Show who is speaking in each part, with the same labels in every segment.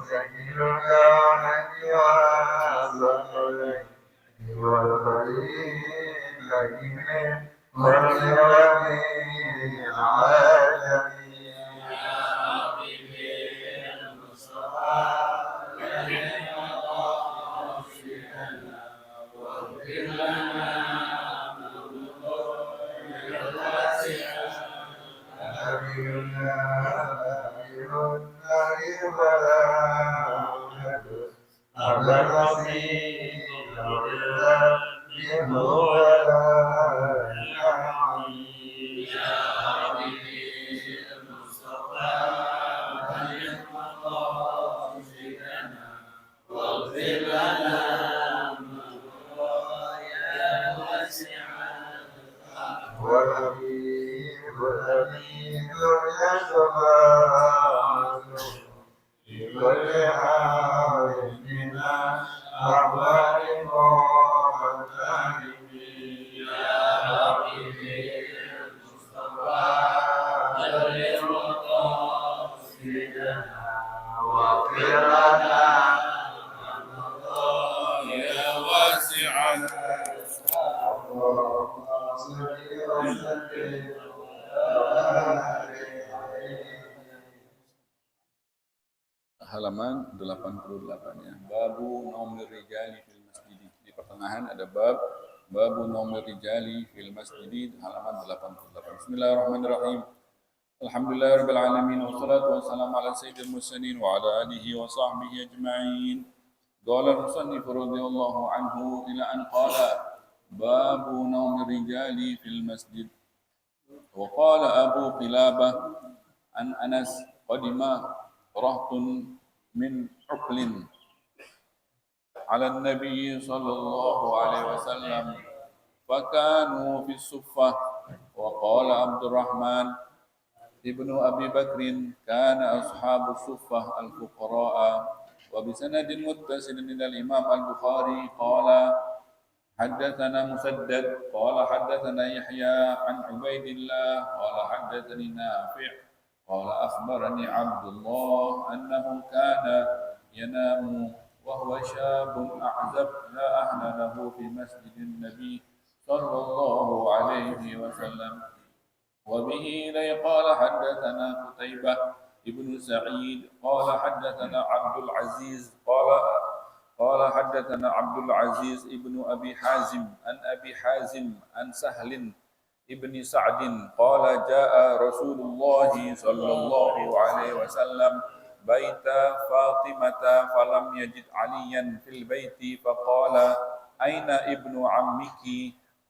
Speaker 1: مسهل الكونين والثقلين والفريقين والجميع العالمين يا حبيبي المصطفى كريم قاصدنا واغفر لنا
Speaker 2: halaman 88 ya. Babu naumir rijali fil masjid. Di pertengahan ada babu naumir rijali fil masjid halaman 88. Bismillahirrahmanirrahim. Alhamdulillahirabbil alamin wassalatu wassalamu ala sayyidil mursalin wa ala alihi wa sahbihi ajma'in. Qala al-musannif radhiyallahu anhu ila an qala babu naumir rijali fil masjid. Wa qala Abu Qilabah an Anas qadima rahtun من عقل على النبي صلى الله عليه وسلم فكانوا في الصفة وقال عبد الرحمن ابن أبي بكر كان أصحاب الصفة الفقراء وبسند متصل إلى الإمام البخاري قال حدثنا مسدد قال حدثنا يحيى عن عبيد الله قال حدثني نافع قال أخبرني عبد الله أنه كان ينام وهو شاب أعزب لا أهل له في مسجد النبي صلى الله عليه وسلم وبه لي قال حدثنا قتيبة ابن سعيد قال حدثنا عبد العزيز قال حدثنا عبد العزيز ابن أبي حازم عن أبي حازم عن سهل ابن سعد قال جاء رسول الله صلى الله عليه وسلم بيت فاطمة فلم يجد عليا في البيت فقال أين ابن عمك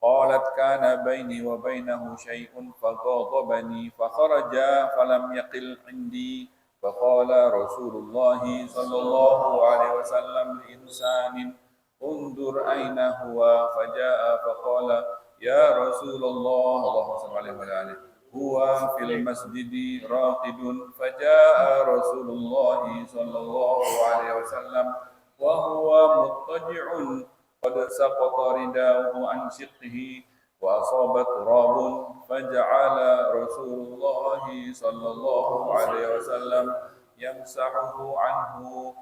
Speaker 2: قالت كان بيني وبينه شيء فغاضبني فخرج فلم يقل عندي فقال رسول الله صلى الله عليه وسلم لإنسان انظر أين هو فجاء فقال يا رسول الله اللهم صل عليه وسلم هو في المسجد راقد فجاء رسول الله صلى الله عليه وسلم وهو مضطجع قد سقط رداءه عن شقه وأصاب تراب فجعل رسول الله صلى الله عليه وسلم يمسحه عنه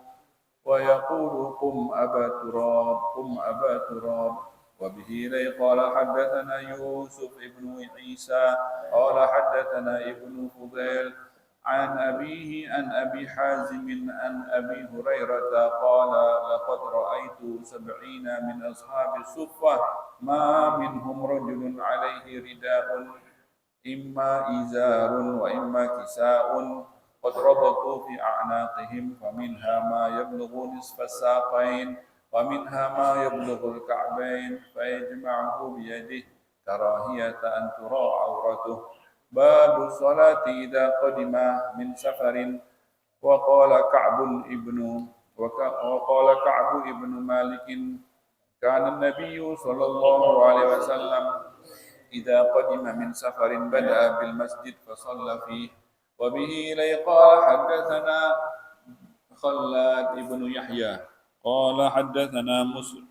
Speaker 2: ويقول قم أبا تراب قم أبا تراب وبه لي قال حدثنا يوسف ابن عيسى قال حدثنا ابن فضيل عن أبيه عن أبي حازم عن أبي هريرة قال لقد رأيت 70 من أصحاب الصفة ما منهم رجل عليه رداء إما إزار وإما كساء قد ربطوا في أعناقهم فمنها ما يبلغ نصف الساقين ومنها ما يبلغ الكعبين فيجمعه بيده كراهية أن ترى عورته باب الصلاة إذا قدم من سفر وقال كعب ابن مالك كان النبي صلى الله عليه وسلم إذا قدم من سفر بدأ بالمسجد فصلى فيه وبه لي قال حدثنا خلاد ابن يحيى قال حدثنا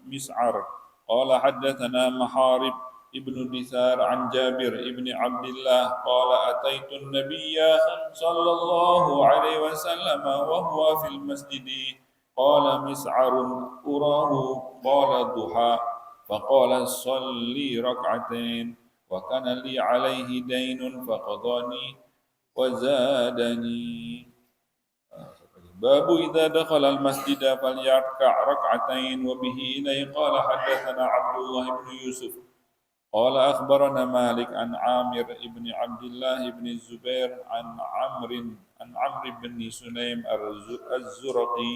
Speaker 2: مسعر قال حدثنا محارب ابن دثار عن جابر ابن عبد الله قال أتيت النبي صلى الله عليه وسلم وهو في المسجد قال مسعر أراه قال الضحى فقال صلي ركعتين وكان لي عليه دين فقضاني وزادني. باب إذا دخل المسجد فليركع ركعتين وبه إليه قال حدثنا عبد الله بن يوسف قال أخبرنا مالك عن عامر بن عبد الله بن الزبير عن عمرو بن سليم الزرقي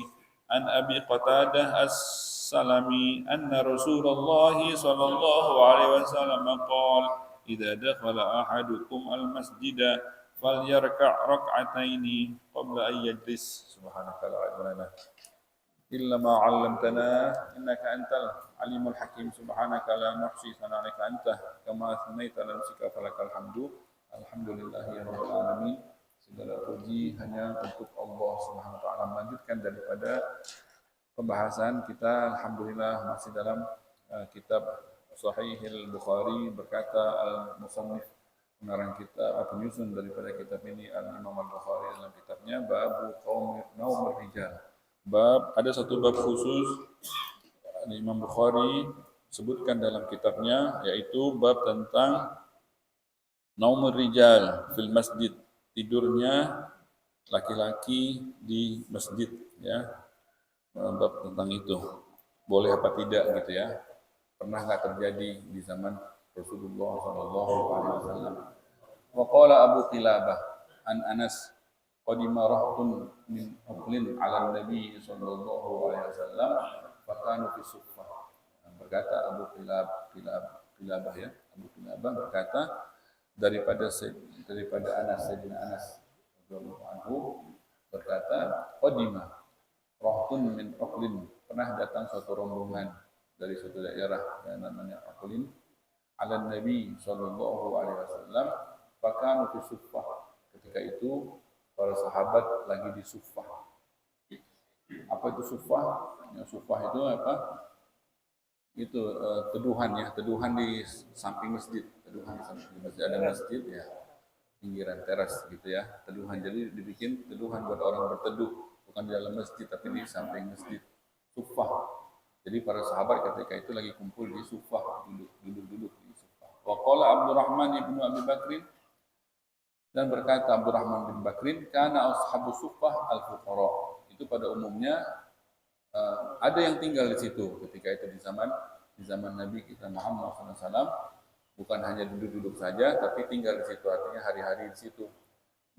Speaker 2: عن أبي قتادة السلمي أن رسول الله صلى الله عليه وسلم قال إذا دخل أحدكم المسجد فليركع ركعتين قبل أن يجلس. سبحانك لا علم لنا إلا ما علمتنا إنك أنت العليم الحكيم. سبحانك لا نحصي ثناء عليك أنت كما أثنيت على نفسك فلك الحمد. Alhamdulillahi rabbil alamin. Segala puji hanya untuk Allah Subhanahu wa taala. Melanjutkan daripada pembahasan kita, alhamdulillah masih dalam kitab Sahihil Bukhari. Berkata al-musannif pengarang kita, penyusun daripada kitab ini Al-Imam Al-Bukhari dalam kitabnya Babu Naumir Rijal. Bab, ada satu bab khusus Imam Bukhari sebutkan dalam kitabnya, yaitu bab tentang naumur rijal fil masjid, tidurnya laki-laki di masjid, ya. Bab tentang itu boleh apa tidak gitu ya, pernah nggak terjadi di zaman Rasulullah SAW. Wa qala Abu Qilabah an Anas qadima rahtun min uqlin ala Nabi sallallahu alaihi wasallam fa kanu fi suffah. Berkata Abu Qilabah ya, Abu Qilabah berkata daripada Anas, Sayyidina Anas radhiyallahu anhu berkata, qadima rahtun min uqlin, pernah datang suatu rombongan dari suatu daerah yang namanya Uqlin ala Nabi sallallahu alaihi wasallam fa kanu fi suffah. Ketika itu para sahabat lagi di suffah. Apa itu suffah? Ya, suffah itu apa? Itu teduhan ya, teduhan di samping masjid, teduhan di samping masjid, ada masjid ya, pinggiran teras gitu ya, teduhan. Jadi dibikin teduhan buat orang berteduh, bukan di dalam masjid tapi di samping masjid. Suffah. Jadi para sahabat ketika itu lagi kumpul di suffah, duduk di suffah. Wa qala Abdurrahman ibnu Abi Bakrin, dan berkata Abdurrahman bin Bakrin, kana ashabu suffah al-fuqara. Itu pada umumnya ada yang tinggal di situ ketika itu di zaman Nabi kita Muhammad SAW, bukan hanya duduk-duduk saja tapi tinggal di situ, artinya hari-hari di situ.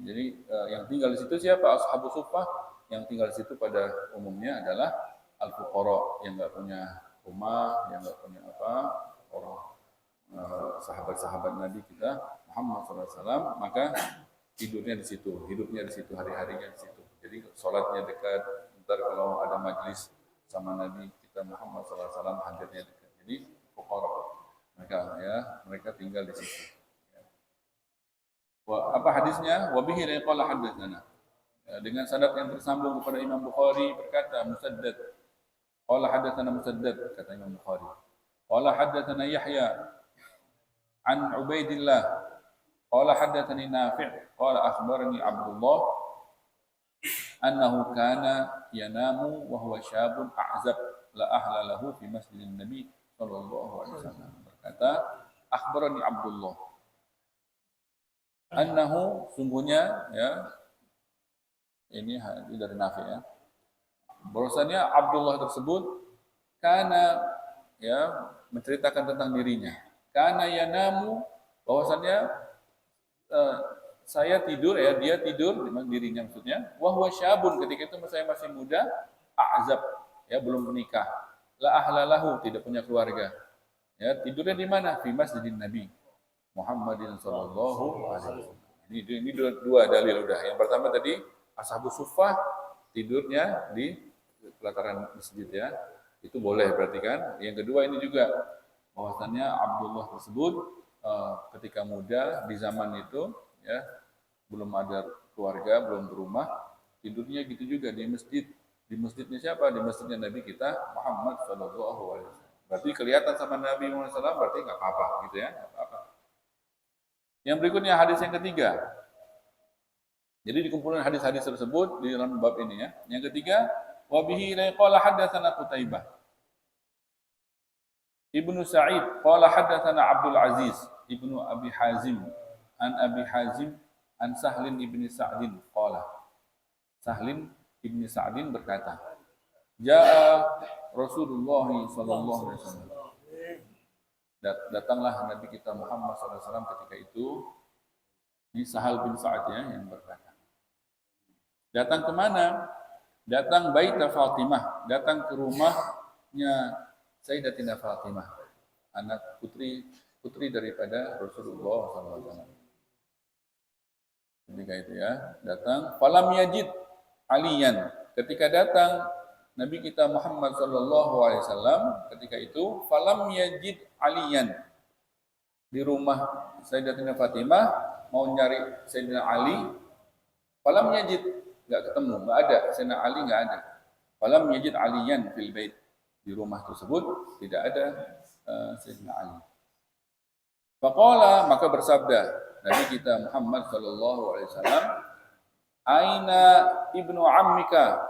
Speaker 2: Jadi yang tinggal di situ siapa? Ashabu suffah. Yang tinggal di situ pada umumnya adalah al-fuqara, yang enggak punya rumah, yang enggak punya apa, orang sahabat-sahabat Nabi kita Muhammad SAW, maka tidurnya di situ, hidupnya di situ, hari-harinya di situ. Jadi sholatnya dekat, ntar kalau ada majlis sama Nabi kita Muhammad SAW hadirnya dekat. Jadi fuqara, mereka tinggal di situ. Apa hadisnya? Wa bihi qala hadatsana. Dengan sanad yang tersambung kepada Imam Bukhari berkata Musaddad. Qala hadatsana Musaddad, kata Imam Bukhari. Qala hadatsana Yahya an Ubaidillah qala hadatsani Nafi' qala akhbarani Abdullah annahu kana yanamu wa huwa syabun a'zab la ahla lahu fi masjidin Nabi sallallahu alaihi wasallam. Berkata akhbarani Abdullah annahu, sungguhnya ya, ini dari Nafi' ya, bahwasanya Abdullah tersebut kana ya menceritakan tentang dirinya, kana yanamu, bahwasanya saya tidur ya, dia tidur, dirinya maksudnya, wa huwa syabun, ketika itu saya masih muda, a'zab ya, belum menikah, la ahlalahu, tidak punya keluarga. Ya, tidurnya di mana? Fi masjidin Nabi Muhammadin sallallahu alaihi wasallam. Ini dua dalil udah. Yang pertama tadi ashabus suffah tidurnya di pelataran masjid ya. Itu boleh berarti kan? Yang kedua ini juga bahwasannya Abdullah tersebut ketika muda di zaman itu ya, belum ada keluarga, belum berumah, tidurnya gitu juga di masjid. Di masjidnya siapa? Di masjidnya Nabi kita Muhammad sallallahu alaihi wasallam. Berarti kelihatan sama Nabi Muhammad SAW, berarti nggak apa-apa gitu ya. Nggak apa-apa. Yang berikutnya hadis yang ketiga. Jadi dikumpulkan hadis-hadis tersebut di dalam bab ini ya. Yang ketiga, wa bihi qala haddatsana Qutaibah. Ibnu Sa'id qala haddatsana Abdul Aziz Ibnu Abi Hazim an Abi Hazim an Sahlin ibni Sa'din qala. Sahlin ibni Sa'din berkata, Ja'a Rasulullah sallallahu alaihi wasallam. Datanglah Nabi kita Muhammad sallallahu alaihi wasallam ketika itu. Ini Sahal bin Sa'ad ya yang berkata. Datang ke mana? Datang Baita Fatimah, datang ke rumahnya Sayyidatina Fatimah, anak putri daripada Rasulullah SAW. Ketika itu ya, datang. Falam yajid aliyan. Ketika datang Nabi kita Muhammad SAW, ketika itu falam yajid aliyan. Di rumah Sayyidatina Fatimah mau nyari Sayyidina Ali, falam yajid, nggak ketemu, nggak ada Sayyidina Ali, nggak ada. Falam yajid aliyan fil bait. Di rumah tersebut tidak ada Sayyidina Ali. Faqala, maka bersabda Nabi kita Muhammad sallallahu alaihi wasallam, aina ibnu ammika?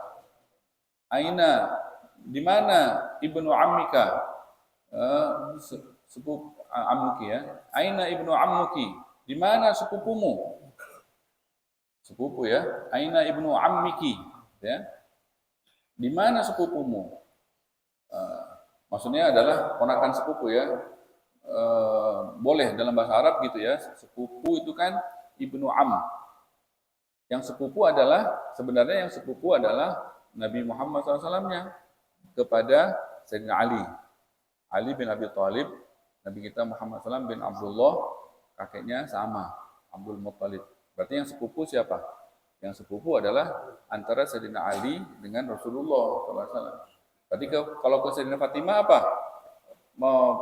Speaker 2: Aina, di mana ibnu ammika? Sepupu ammuki ya. Aina ibnu ammuki? Di mana sepupumu? Sepupu ya. Aina ibnu ammiki? Ya. Di mana sepupumu? Maksudnya adalah ponakan sepupu ya. Boleh dalam bahasa Arab gitu ya. Sepupu itu kan ibnu am. Yang sepupu adalah, sebenarnya yang sepupu adalah Nabi Muhammad SAW-nya kepada Sayyidina Ali. Ali bin Abi Thalib, Nabi kita Muhammad SAW bin Abdullah, kakeknya sama, Abdul Muttalib. Berarti yang sepupu siapa? Yang sepupu adalah antara Sayyidina Ali dengan Rasulullah SAW. Berarti kalau ke Sayyidina Fatimah apa?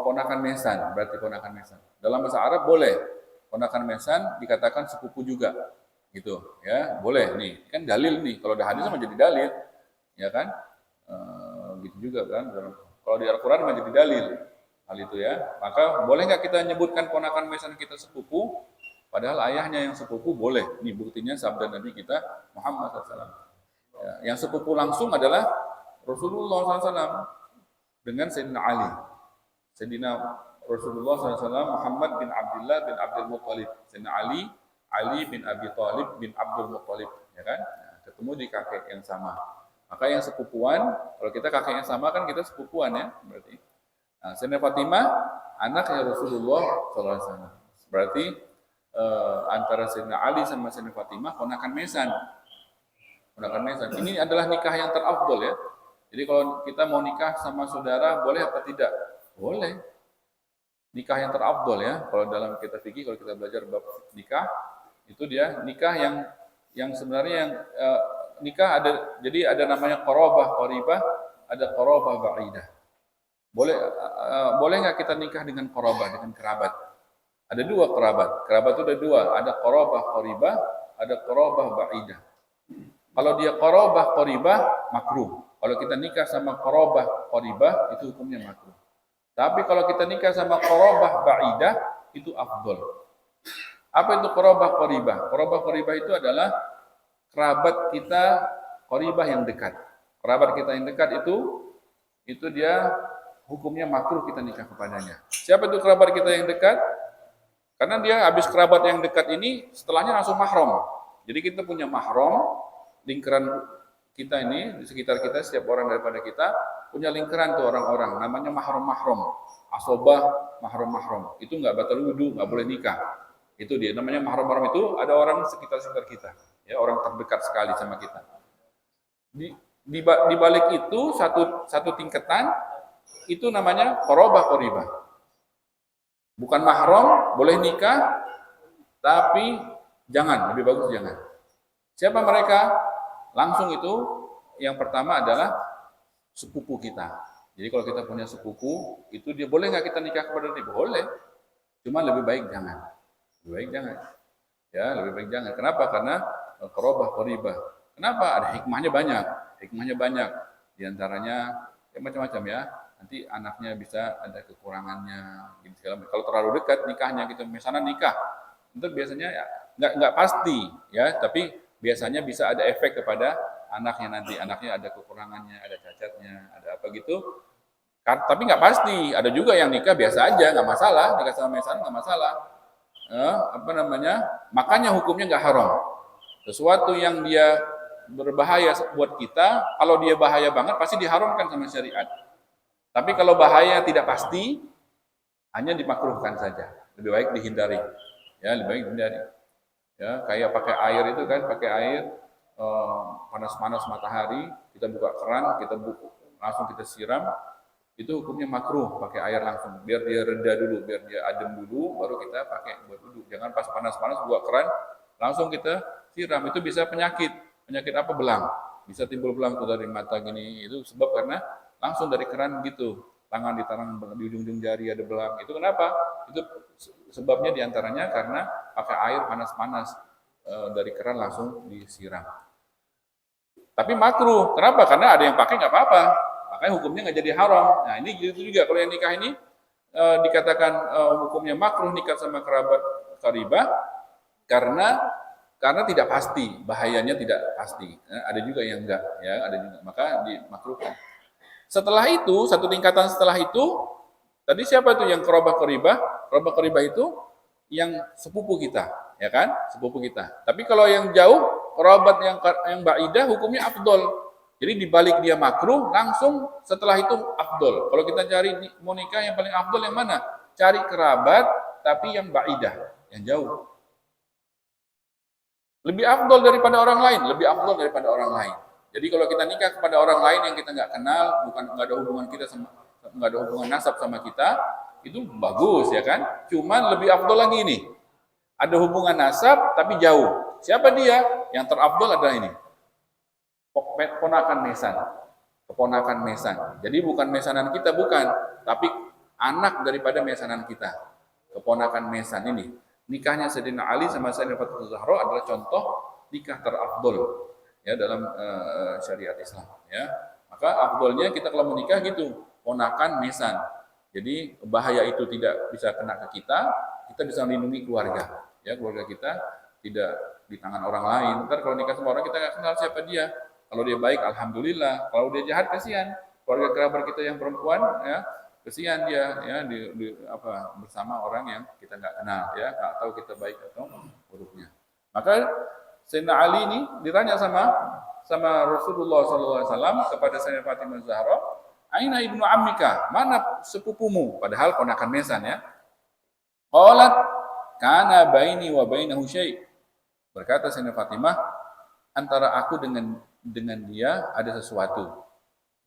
Speaker 2: Ponakan mesan, berarti ponakan mesan. Dalam bahasa Arab boleh, ponakan mesan dikatakan sepupu juga. Gitu ya, boleh nih. Kan dalil nih, kalau ada hadis sama jadi dalil. Ya kan? Gitu juga kan. Kalau di Al-Quran mah jadi dalil. Hal itu ya. Maka boleh nggak kita nyebutkan ponakan mesan kita sepupu? Padahal ayahnya yang sepupu boleh. Ini buktinya sabda Nabi kita Muhammad SAW. Ya, yang sepupu langsung adalah Rasulullah SAW dengan Sayyidina Ali. Sayyidina Rasulullah SAW Muhammad bin Abdullah bin Abdul Muttalib. Sayyidina Ali bin Abi Thalib bin Abdul Muttalib. Ya kan? Nah, ketemu di kakek yang sama. Maka yang sepupuan, kalau kita kakek yang sama kan kita sepupuan ya. Berarti. Nah, Sayyidina Fatimah anaknya Rasulullah SAW. Berarti antara Sayyidina Ali sama Sayyidina Fatimah ponakan mesan. Ponakan mesan. Ini adalah nikah yang terafdol ya. Jadi kalau kita mau nikah sama saudara boleh apa tidak? Boleh. Nikah yang terafdol ya. Kalau dalam kitab fikih, kalau kita belajar bab nikah, itu dia nikah yang sebenarnya yang nikah ada, jadi ada namanya qarabah qaribah, ada qarabah ba'idah. Boleh nggak kita nikah dengan qarabah, dengan kerabat? Ada dua kerabat. Kerabat itu ada dua, ada qarabah qaribah, ada qarabah ba'idah. Kalau dia qarabah qaribah makruh. Kalau kita nikah sama qarabah qaribah itu hukumnya makruh. Tapi kalau kita nikah sama qarabah ba'idah itu afdol. Apa itu qarabah qaribah? Qarabah qaribah itu adalah kerabat kita qaribah yang dekat. Kerabat kita yang dekat itu dia hukumnya makruh kita nikah kepadanya. Siapa itu kerabat kita yang dekat? Karena dia habis kerabat yang dekat ini setelahnya langsung mahram. Jadi kita punya mahram, lingkaran kita ini di sekitar kita, setiap orang daripada kita punya lingkaran tuh orang-orang, namanya mahram-mahram, asobah, mahram-mahram. Itu nggak batal wudu, nggak boleh nikah. Itu dia, namanya mahram-mahram itu ada orang sekitar kita, ya orang terdekat sekali sama kita. Di balik itu satu tingkatan itu namanya qarabah qaribah. Bukan mahram, boleh nikah, tapi jangan, lebih bagus jangan. Siapa mereka? Langsung itu yang pertama adalah sepupu kita. Jadi kalau kita punya sepupu, itu dia boleh nggak kita nikah kepada dia? Boleh. Cuma lebih baik jangan. Lebih baik jangan. Ya, lebih baik jangan. Kenapa? Karena qarabah qaribah. Kenapa? Ada hikmahnya banyak. Hikmahnya banyak. Di antaranya ya macam-macam ya. nanti anaknya bisa ada kekurangannya gitu segala macam. Kalau terlalu dekat nikahnya gitu, misalnya nikah itu biasanya ya, nggak pasti ya, tapi biasanya bisa ada efek kepada anaknya, nanti anaknya ada kekurangannya, ada cacatnya, ada apa gitu. Tapi nggak pasti, ada juga yang nikah biasa aja, nggak masalah, nikah sama mesan nggak masalah. Apa namanya? Makanya hukumnya nggak haram. Sesuatu yang dia berbahaya buat kita, kalau dia bahaya banget pasti diharamkan sama syariat. Tapi kalau bahaya tidak pasti, hanya dimakruhkan saja. Lebih baik dihindari. Ya, lebih baik dihindari. Ya, kayak pakai air itu kan, pakai air panas-panas matahari, kita buka keran, langsung kita siram, itu hukumnya makruh pakai air langsung, biar dia reda dulu, biar dia adem dulu, baru kita pakai buat wudhu. Jangan pas panas-panas buka keran, langsung kita siram, itu bisa penyakit apa, belang, bisa timbul belang tuh dari mata gini, itu sebab karena langsung dari keran gitu, tangan di ujung-ujung jari ada belang, itu kenapa? Itu sebabnya diantaranya karena pakai air panas-panas dari keran langsung disiram. Tapi makruh, kenapa? Karena ada yang pakai nggak apa-apa, makanya hukumnya nggak jadi haram. Nah ini gitu juga, kalau yang nikah ini dikatakan hukumnya makruh nikah sama kerabat qaribah karena tidak pasti, bahayanya tidak pasti. Ada juga yang enggak, ya ada juga, maka dimakruhkan. Setelah itu, satu tingkatan setelah itu, tadi siapa itu yang kerabat qaribah? Kerabat qaribah itu yang sepupu kita, ya kan? Sepupu kita. Tapi kalau yang jauh, kerabat yang baidah hukumnya afdol. Jadi dibalik dia makruh, langsung setelah itu afdol. Kalau kita cari mau nikah yang paling afdol yang mana? Cari kerabat tapi yang baidah, yang jauh. Lebih afdol daripada orang lain, lebih afdol daripada orang lain. Jadi kalau kita nikah kepada orang lain yang kita nggak kenal, nggak ada hubungan nggak ada hubungan nasab sama kita, itu bagus ya kan? Cuman lebih afdol lagi ini. Ada hubungan nasab tapi jauh. Siapa dia? Yang terafdol adalah ini. Keponakan mesan. Jadi bukan mesanan kita, bukan, tapi anak daripada mesanan kita. Keponakan mesan ini. Nikahnya Sayyidina Ali sama Sayyidina Fatimah Zahra adalah contoh nikah terafdol ya dalam syariat Islam ya. Maka afdolnya kita kalau menikah gitu, ponakan mesan. Jadi bahaya itu tidak bisa kena ke kita bisa melindungi keluarga. Ya, keluarga kita tidak di tangan orang lain. Ntar kalau nikah sama orang kita nggak kenal siapa dia. Kalau dia baik, alhamdulillah. Kalau dia jahat, kasihan. Keluarga kerabat kita yang perempuan, ya, kasihan dia, ya, bersama orang yang kita nggak kenal, ya, nggak tahu kita baik atau buruknya. Maka Sayyidina Ali ini ditanya sama Rasulullah SAW kepada Sayyidina Fatimah Zahra, Aina ibnu ammika, mana sepupumu? Padahal ponakan mesan ya. Qalat kana baini wa bainahu syai'. Berkata Sayyidina Fatimah, antara aku dengan dia ada sesuatu.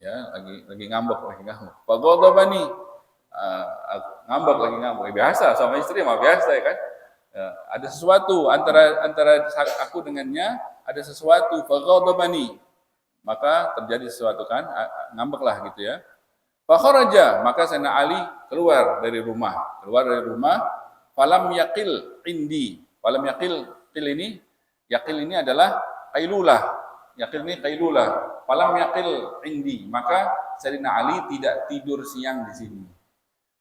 Speaker 2: Ya, lagi ngambek. Faghadabani. Ngambek lagi ngambek. Biasa sama istri mah biasa ya kan. Ya, ada sesuatu antara aku dengannya, ada sesuatu. Faghadabani. Maka terjadi sesuatu kan, ngambeklah gitu ya. Fakharaja, maka Sayyidina Ali keluar dari rumah. Falam yaqil indi. Falam yaqil ini adalah qailulah. Yaqil ini qailulah. Falam yaqil indi. Maka Sayyidina Ali tidak tidur siang di sini.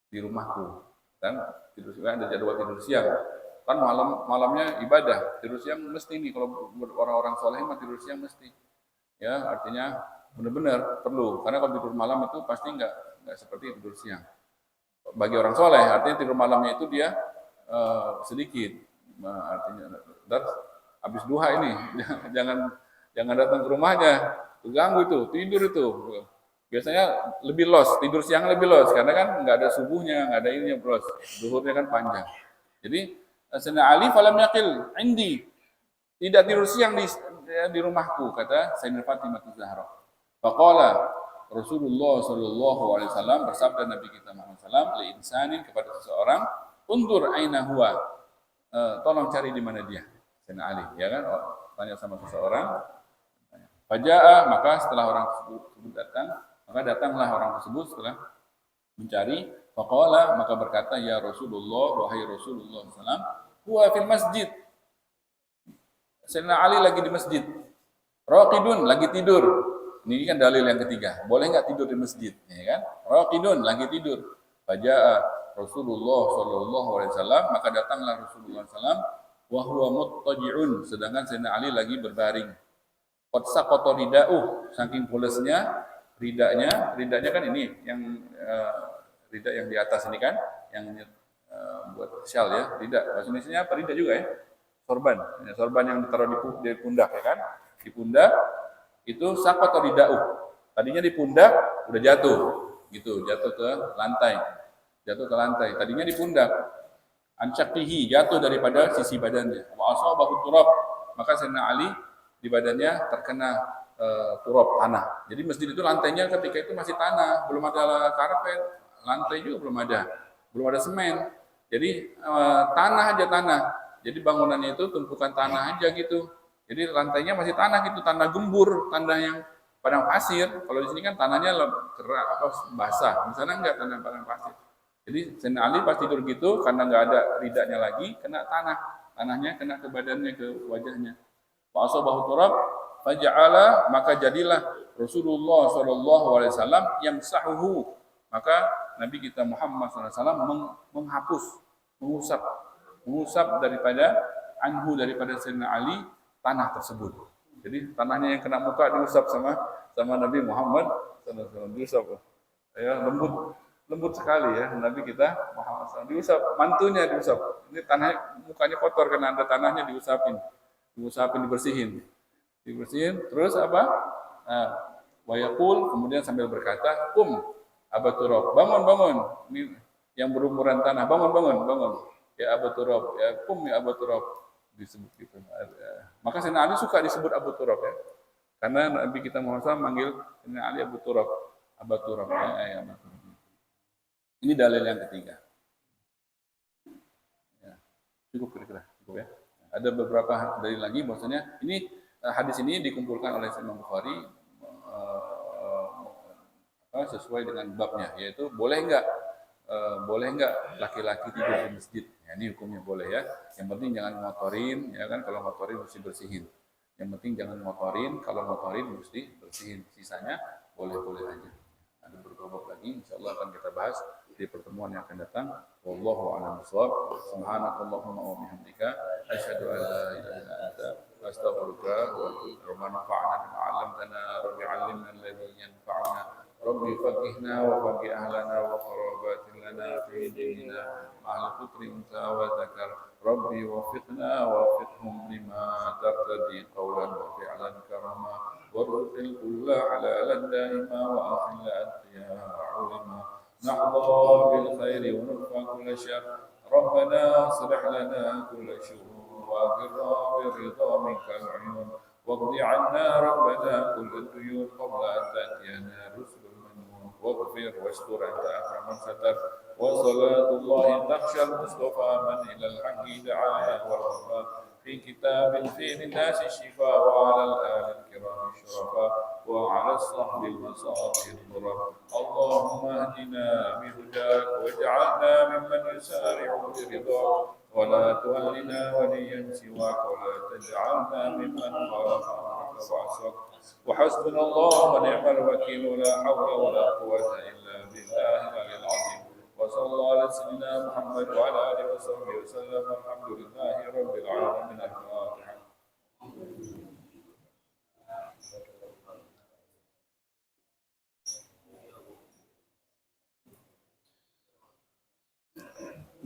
Speaker 2: Di rumahku. Kan tidur siang, ada jadwal tidur siang. Kan malamnya ibadah. Tidur siang mesti nih, kalau orang-orang soleh mah tidur siang mesti. Ya, artinya benar-benar perlu. Karena kalau tidur malam itu pasti nggak seperti tidur siang. Bagi orang soleh, artinya tidur malamnya itu dia sedikit. Artinya, habis duha ini, jangan datang ke rumahnya, ganggu itu, tidur itu. Biasanya lebih los, tidur siang lebih los, karena kan nggak ada subuhnya, nggak ada ininya los, zuhurnya kan panjang. Jadi Sayyidina Ali falam yaqil indi, tidak tidur siang di rumahku, kata Sayyidina Fatimah Zahra. Faqala Rasulullah sallallahu alaihi wasallam, bersabda Nabi kita Muhammad sallallahu alaihi wasallam, li insanin, kepada seseorang, undur aina huwa, tolong cari di mana dia. Sayyidina Ali, ya kan, tanya sama seseorang. Faja'a, maka setelah orang tersebut datang, maka datanglah orang tersebut setelah mencari. Faqala, maka berkata, ya Rasulullah, wahai Rasulullah sallallahu, huwa fil masjid. Sayyidina Ali lagi di masjid. Raqidun, lagi tidur. Ini kan dalil yang ketiga. Boleh nggak tidur di masjid? Ya kan? Raqidun, lagi tidur. Faja'a Rasulullah sallallahu alaihi wasallam, maka datanglah Rasulullah sallam wa huwa muttaji'un, sedangkan Sayyidina Ali lagi berbaring. Qad saqata rida'u, saking pulesnya ridanya kan ini yang rida yang di atas ini kan, yang buat syal ya, rida. Bahasa Indonesianya apa rida juga ya? Sorban. Ya, sorban yang ditaruh di pundak ya kan? Di pundak itu saqata rida'u. Tadinya di pundak udah jatuh gitu, jatuh ke lantai. Tadinya di pundak. Ancakihi, jatuh daripada sisi badannya. Wa asabahu turab, maka Sayyidina Ali di badannya terkena turab, tanah. Jadi masjid itu lantainya ketika itu masih tanah, belum ada karpet, lantai juga belum ada semen. Jadi tanah. Jadi bangunannya itu tumpukan tanah aja gitu. Jadi lantainya masih tanah gitu, tanah gembur, tanah yang padang pasir. Kalau di sini kan tanahnya kerak atau basah. Di sana enggak, tanah padang pasir. Jadi Sayyidina Ali pas tidur gitu karena enggak ada ridanya lagi, kena tanahnya kena ke badannya, ke wajahnya. Wa asabahu turab faja'ala, maka jadilah Rasulullah sallallahu alaihi wasallam yamsahuhu, maka Nabi kita Muhammad sallallahu alaihi wasallam menghapus, mengusap daripada Sayyidina Ali tanah tersebut. Jadi tanahnya yang kena muka diusap sama Nabi Muhammad sallallahu alaihi wasallam, diusap. Ya, lembut sekali ya Nabi kita Muhammad SAW, diusap, mantunya diusap. Ini tanah, mukanya kotor karena ada tanahnya, diusapin, dibersihin, terus apa? Wayaqul, kemudian sambil berkata, Aba Turab, bangun, ini yang berumuran tanah, bangun, ya Aba Turab, ya ya Aba Turab, disebut gitu. Maka Sayyidina Ali suka disebut Abu Turab ya, karena Nabi kita Muhammad SAW manggil Sayyidina Ali Abu Turab, Aba Turab, ya. Ini dalil yang ketiga. Ya, cukup kira-kira, cukup ya. Ada beberapa dalil lagi, bahwasanya ini hadis ini dikumpulkan oleh Imam Bukhari sesuai dengan babnya, yaitu boleh enggak laki-laki tidur di masjid. Ya, ini hukumnya boleh ya. Yang penting jangan ngotorin, ya kan, kalau ngotorin mesti bersihin. Yang penting jangan ngotorin, kalau ngotorin mesti bersihin. Sisanya boleh-boleh aja. Ada beberapa bab lagi, insyaallah akan kita bahas di pertemuan yang akan datang. Wallahu a'lam bishawab. Subhanakallahumma wa bihamdika asyhadu an la ilaha illa anta astaghfiruka wa atubu ilaik. Rabbana fa'alna bima 'allamtana, rabbi 'allimna alladhi yanfa'una, rabbi faqihna wa faqih ahlana wa qarabatin lana fi dinina ma'al fitri unsa wa dzakar, rabbi wafiqna wafiqhum lima tartadi qawlan wa fi'lan karama warzuqil kulla halalan daima wa akhil atqiya ulama نحظى بالخير ونرفع كل شر ربنا اصلح لنا كل شرور واغرنا برضا منك العيون واقض عنا ربنا كل الديون قبل ان تاتينا رسل المنون واغفر واستر انت اكرم من ستر وصلاه الله تخشى المصطفى من الى الحق دعانا والوفاء في كتاب فيه للناس الشفاء وعلى الآل الكرام الشرفاء وعلى الصحب المصابيح الضرر. اللهم اهدنا بهداك واجعلنا ممن يسارع برضاك ولا تولنا وليا سواك ولا تجعلنا ممن خالف امرك وعصاك. وحسبنا الله ونعم الوكيل ولا حول ولا قوة إلا بالله العلي العظيم. وصلى الله على سيدنا محمد وعلى آله وصحبه وسلم. الحمد لله رب العالمين. الفاتحة.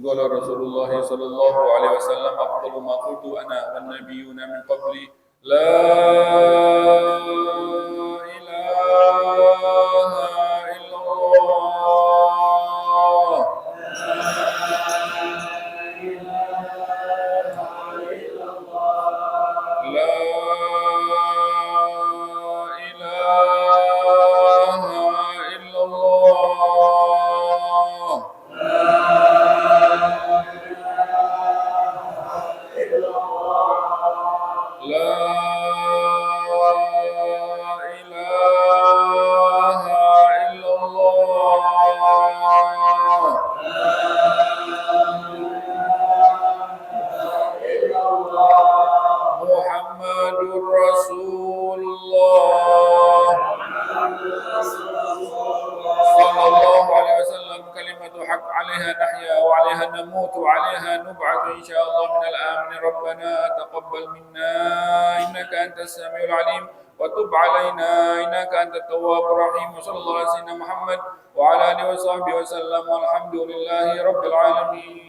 Speaker 2: قال رسول الله صلى الله عليه وسلم أفضل ما قلت أنا والنبيون من قبلي لا إله إلا الله لا إله إلا الله لا نموت وعليها نبعث إن شاء الله من الآمن. ربنا تقبل منا إنك أنت السميع العليم وتب علينا إنك أنت التواب الرحيم. وصلى الله على سيدنا محمد وعلى آله وصحبه وسلم والحمد لله رب العالمين.